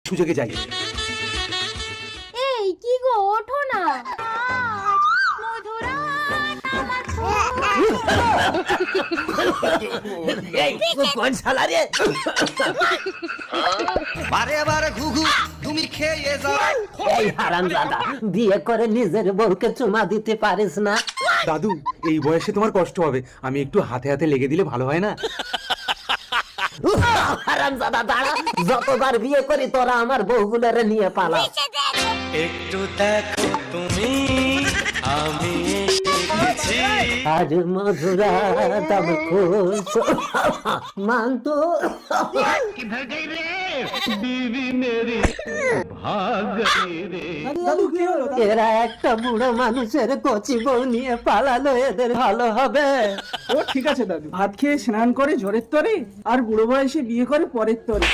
সুযোগে যাই। এই কি গো, ওঠো না। কোন শালা রে? বারে বারে ঘুঘু তুমি খেয়ে যাও। এই হারামজাদা, বিয়ে করে নিজের বউকে চুমা দিতে পারিস না? দাদু, এই বয়সে তোমার কষ্ট হবে, আমি একটু হাতে হাতে লেগে দিলে ভালো হয় না? হারামজাদা দাঁড়া, যতবার বিয়ে করি তোরা আমার বউগুলোরে নিয়ে পালা। একটু দেখো তুমি আমি এসেছি। আজ মধুরা তব খুশ মানতো। এরা একটা বুড়ো মানুষের কচি বউ নিয়ে পালালো, এদের ভালো হবে? ও ঠিক আছে দাদু, ভাত খেয়ে স্নান করে জোরের তরে আর বুড়ো বয়সে বিয়ে করে পরের তরে।